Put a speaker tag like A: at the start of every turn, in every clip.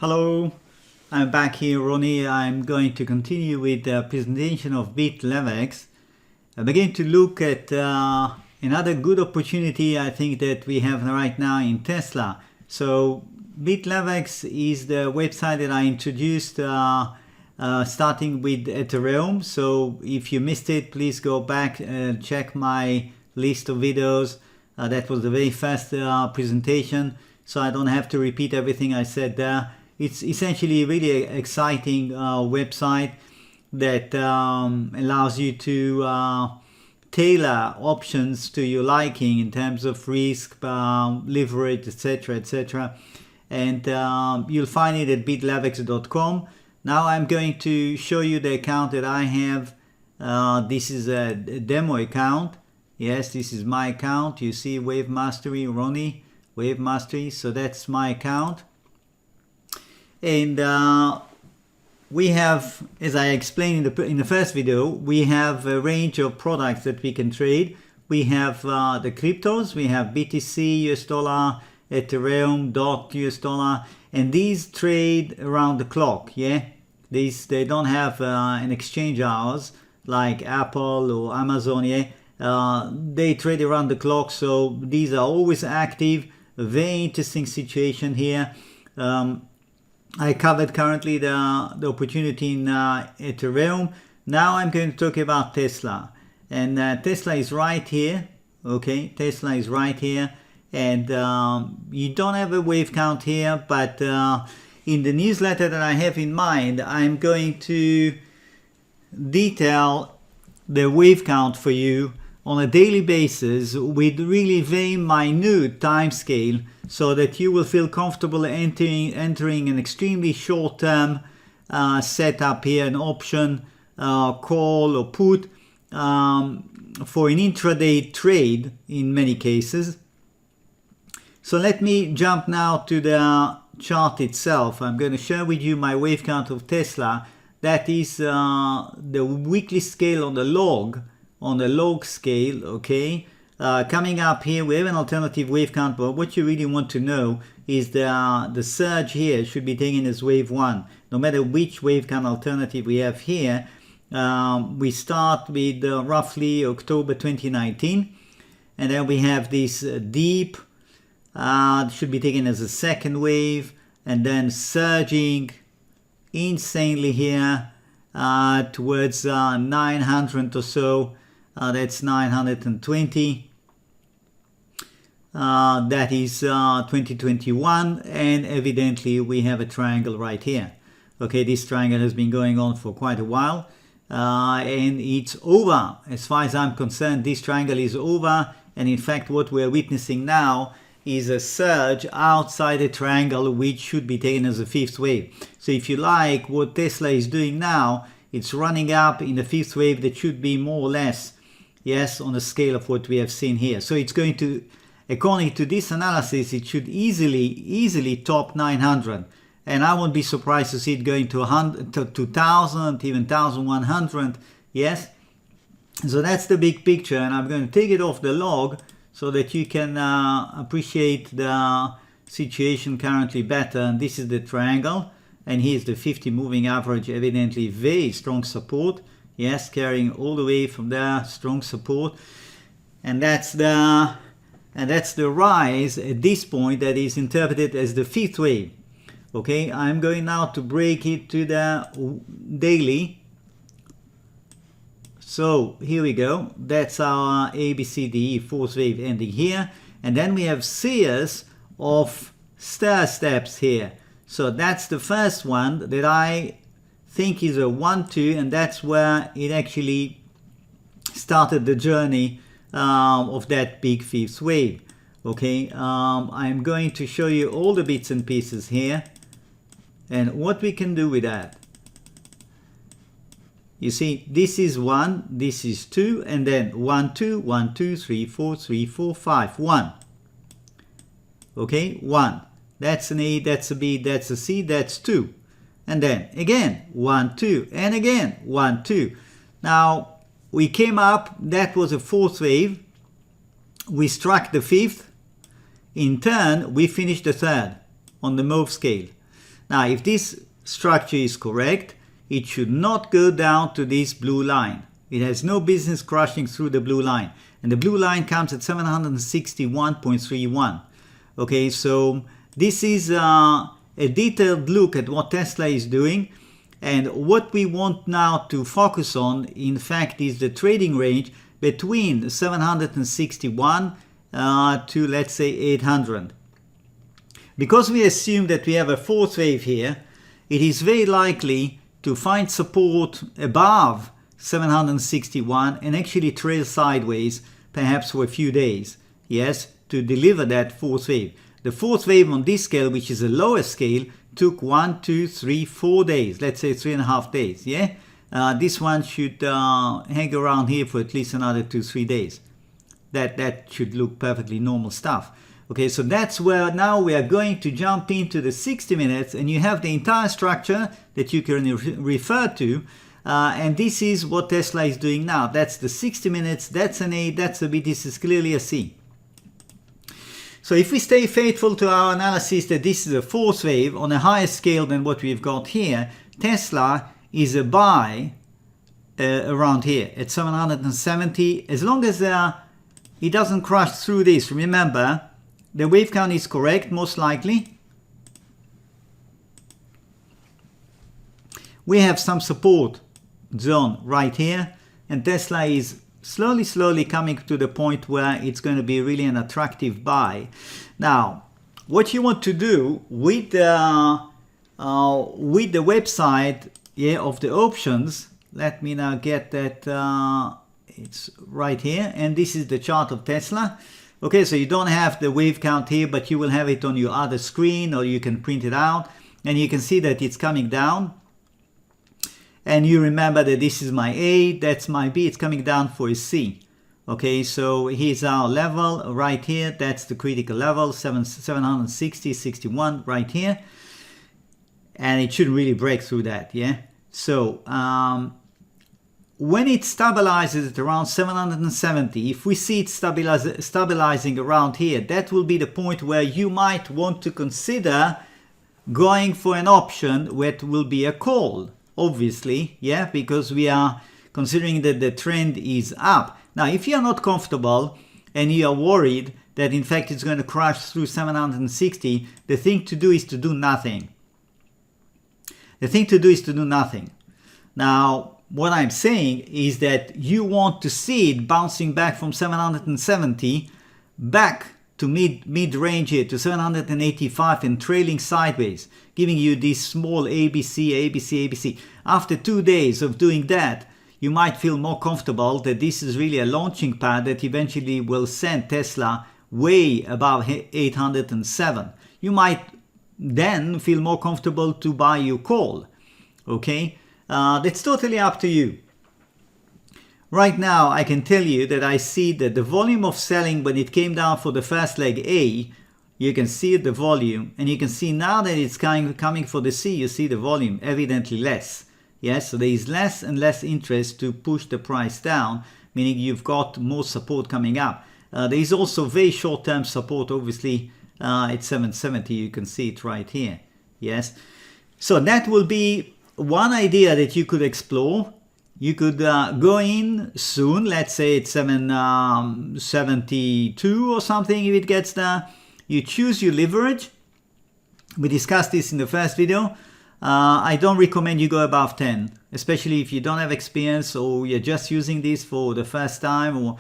A: Hello, I'm back here, Ronnie. I'm going to continue with the presentation of BitLevex. I begin to look at another good opportunity I think that we have right now in Tesla. So BitLevex is the website that I introduced starting with Ethereum. So if you missed it, please go back and check my list of videos. That was the very first presentation, so I don't have to repeat everything I said there. It's essentially a really exciting website that allows you to tailor options to your liking in terms of risk, leverage, etc., etc. And you'll find it at bitlevex.com. Now I'm going to show you the account that I have. This is a demo account. Yes, this is my account. You see Wave Mastery, Ronnie, Wave Mastery. So that's my account. And we have, as I explained in the first video, we have a range of products that we can trade. We have the cryptos, we have BTC, US dollar, Ethereum, DOT, US dollar, and these trade around the clock, yeah? They don't have an exchange hours like Apple or Amazon, yeah? They trade around the clock, so these are always active. A very interesting situation here. I covered currently the opportunity in Ethereum. Now I'm going to talk about Tesla. And Tesla is right here. Okay, Tesla is right here. And you don't have a wave count here, but in the newsletter that I have in mind, I'm going to detail the wave count for you on a daily basis with really very minute time scale, so that you will feel comfortable entering an extremely short-term setup here, an option, call or put for an intraday trade in many cases. So let me jump now to the chart itself. I'm going to share with you my wave count of Tesla. That is the weekly scale on the log scale, okay? Coming up here, we have an alternative wave count, but what you really want to know is the surge here should be taken as wave 1. No matter which wave count alternative we have here, we start with roughly October 2019, and then we have this deep, should be taken as a second wave, and then surging insanely here towards 900 or so. That's 920. That is 2021, and evidently we have a triangle right here. Okay, this triangle has been going on for quite a while, and it's over. As far as I'm concerned, this triangle is over, and in fact what we're witnessing now is a surge outside the triangle, which should be taken as a fifth wave. So if you like, what Tesla is doing now, it's running up in the fifth wave that should be more or less, yes, on the scale of what we have seen here. So it's going to, according to this analysis, it should easily top 900. And I won't be surprised to see it going to 100, to 2000, even 1100, yes? So that's the big picture, and I'm going to take it off the log so that you can appreciate the situation currently better. And this is the triangle, and here's the 50 moving average, evidently very strong support. Yes, carrying all the way from there, strong support. And that's the rise at this point that is interpreted as the fifth wave. Okay, I'm going now to break it to the daily. So here we go. That's our ABCDE fourth wave ending here. And then we have series of stair steps here. So that's the first one that I think is a 1-2, and that's where it actually started the journey of that big fifth wave. Okay, I'm going to show you all the bits and pieces here and what we can do with that. You see, this is 1, this is 2, and then 1, 2, 1, 2, 3, 4, 3, 4, 5, 1. Okay, 1. That's an A, that's a B, that's a C, that's 2. And then again, 1, 2, and again, 1, 2. Now, we came up, that was a fourth wave. We struck the fifth. In turn, we finished the third on the mauve scale. Now, if this structure is correct, it should not go down to this blue line. It has no business crashing through the blue line. And the blue line comes at 761.31. Okay, so this is a detailed look at what Tesla is doing. And what we want now to focus on, in fact, is the trading range between 761 to, let's say, 800. Because we assume that we have a fourth wave here, it is very likely to find support above 761 and actually trail sideways, perhaps for a few days, yes, to deliver that fourth wave. The fourth wave on this scale, which is a lower scale, took 1, 2, 3, 4 days, let's say 3.5 days, yeah? This one should hang around here for at least another 2-3 days. That should look perfectly normal stuff. Okay, so that's where now we are going to jump into the 60 minutes, and you have the entire structure that you can refer to. And this is what Tesla is doing now. That's the 60 minutes, that's an A, that's a B, this is clearly a C. So if we stay faithful to our analysis that this is a fourth wave on a higher scale than what we've got here, Tesla is a buy around here at 770. As long as it doesn't crash through this, remember, the wave count is correct, most likely. We have some support zone right here, and Tesla is slowly coming to the point where it's going to be really an attractive buy. Now, what you want to do with the website, yeah, of the options, let me now get that, it's right here, and this is the chart of Tesla. Okay, so you don't have the wave count here, but you will have it on your other screen, or you can print it out, and you can see that it's coming down. And you remember that this is my A, that's my B, it's coming down for a C. Okay, so here's our level right here, that's the critical level, 760, 61 right here. And it shouldn't really break through that, yeah? So, when it stabilizes at around 770, if we see it stabilizing around here, that will be the point where you might want to consider going for an option where it will be a call. Obviously, yeah, because we are considering that the trend is up. Now, if you are not comfortable and you are worried that in fact it's going to crash through 760, the thing to do is to do nothing. The thing to do is to do nothing. Now, what I'm saying is that you want to see it bouncing back from 770 back to mid-range here to 785 and trailing sideways, giving you this small ABC, ABC, ABC. After 2 days of doing that, you might feel more comfortable that this is really a launching pad that eventually will send Tesla way above 807. You might then feel more comfortable to buy your call. Okay, that's totally up to you. Right now, I can tell you that I see that the volume of selling when it came down for the first leg A, you can see the volume, and you can see now that it's coming for the C, you see the volume evidently less. Yes, so there is less and less interest to push the price down, meaning you've got more support coming up. There is also very short-term support, obviously, at 770, you can see it right here. Yes, so that will be one idea that you could explore. You could go in soon, let's say it's 772 or something if it gets there. You choose your leverage. We discussed this in the first video. I don't recommend you go above 10, especially if you don't have experience or you're just using this for the first time. Or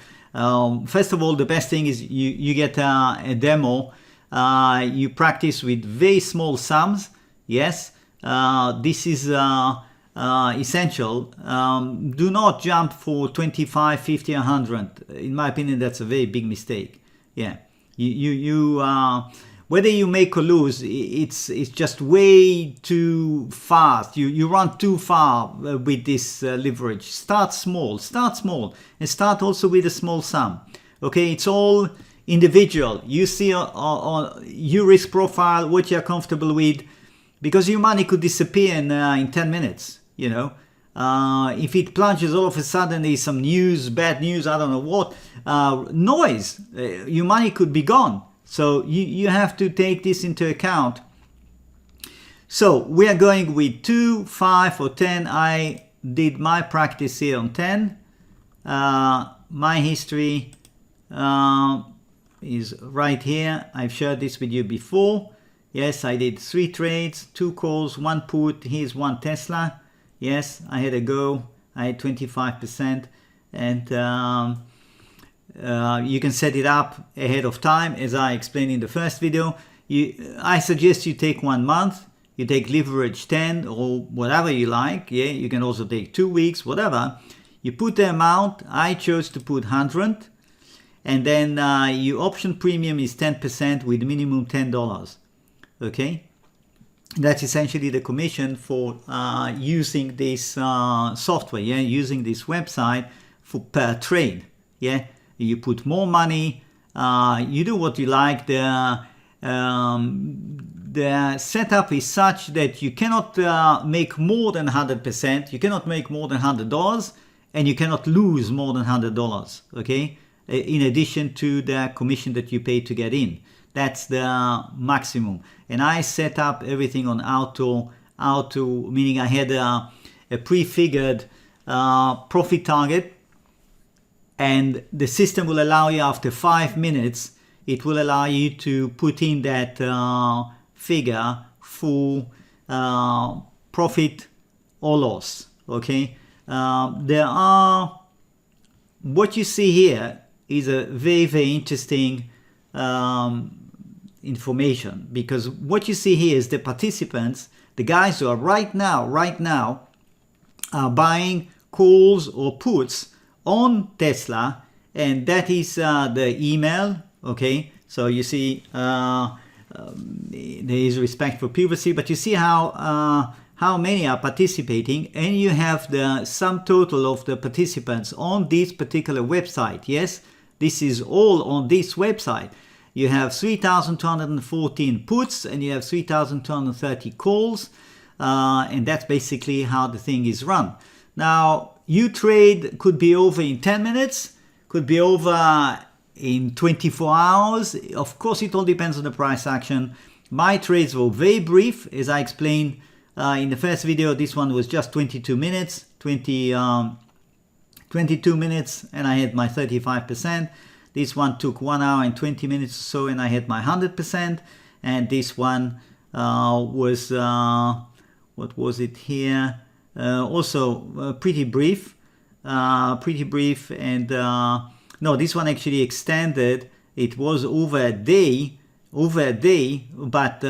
A: first of all, the best thing is you get a demo. You practice with very small sums. Yes, this is essential. Do not jump for 25, 50, 100. In my opinion, that's a very big mistake. Yeah, whether you make or lose, it's just way too fast. You run too far with this leverage. Start small, and start also with a small sum. Okay, it's all individual. You see on your risk profile what you're comfortable with, because your money could disappear in 10 minutes. You know, if it plunges all of a sudden, there's some news, bad news, I don't know what, noise, your money could be gone. So you have to take this into account. So we are going with 2, 5 or 10. I did my practice here on 10. My history is right here. I've shared this with you before. Yes, I did 3 trades, 2 calls, 1 put. Here's 1 Tesla. Yes, I had a go. I had 25%, and you can set it up ahead of time, as I explained in the first video. I suggest you take 1 month. You take leverage 10 or whatever you like. Yeah, you can also take 2 weeks, whatever. You put the amount. I chose to put 100, and then your option premium is 10% with minimum $10. Okay, that's essentially the commission for using this software. Yeah, using this website for per trade. Yeah, you put more money. You do what you like. The setup is such that you cannot make more than 100%. You cannot make more than $100, and you cannot lose more than $100. Okay, in addition to the commission that you pay to get in. That's the maximum. And I set up everything on auto, meaning I had a prefigured profit target, and the system will allow you after 5 minutes, it will allow you to put in that figure for profit or loss. Okay, what you see here is a very interesting information, because what you see here is the participants, the guys who are right now are buying calls or puts on Tesla, and that is the email. Okay, so you see there is respect for privacy, but you see how many are participating, and you have the sum total of the participants on this particular website. Yes, this is all on this website. You have 3,214 puts, and you have 3,230 calls, and that's basically how the thing is run. Now, your trade could be over in 10 minutes, could be over in 24 hours. Of course, it all depends on the price action. My trades were very brief, as I explained in the first video. This one was just 22 minutes, 22 minutes, and I had my 35%. This one took 1 hour and 20 minutes or so, and I had my 100%. And this one was, what was it here? Also pretty brief, and no, this one actually extended. It was over a day, but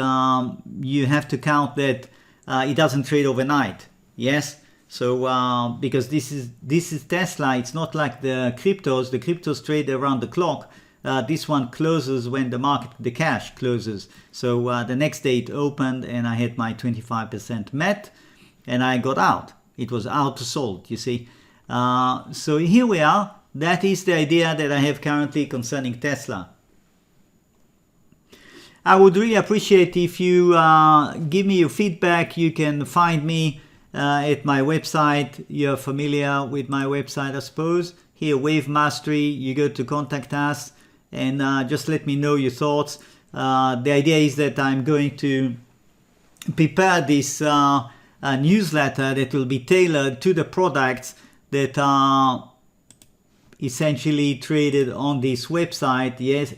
A: you have to count that it doesn't trade overnight. Yes. So because this is Tesla, it's not like the cryptos trade around the clock. This one closes when the market, the cash closes. So the next day it opened, and I had my 25% met, and I got out. It was out sold, you see. So here we are. That is the idea that I have currently concerning Tesla. I would really appreciate if you give me your feedback. You can find me at my website. You're familiar with my website, I suppose. Here, Wave Mastery. You go to contact us, and just let me know your thoughts. The idea is that I'm going to prepare this newsletter that will be tailored to the products that are essentially traded on this website. Yes,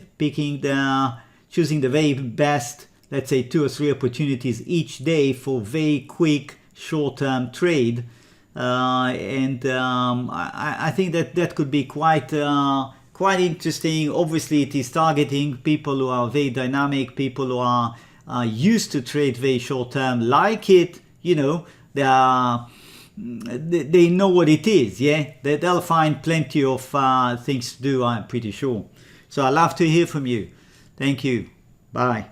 A: choosing the very best, let's say 2 or 3 opportunities each day for very quick short-term trade, and I think that could be quite interesting. Obviously, it is targeting people who are very dynamic, people who are used to trade very short-term, like it. You know, they know what it is. Yeah, they'll find plenty of things to do, I'm pretty sure. So I'd love to hear from you. Thank you. Bye.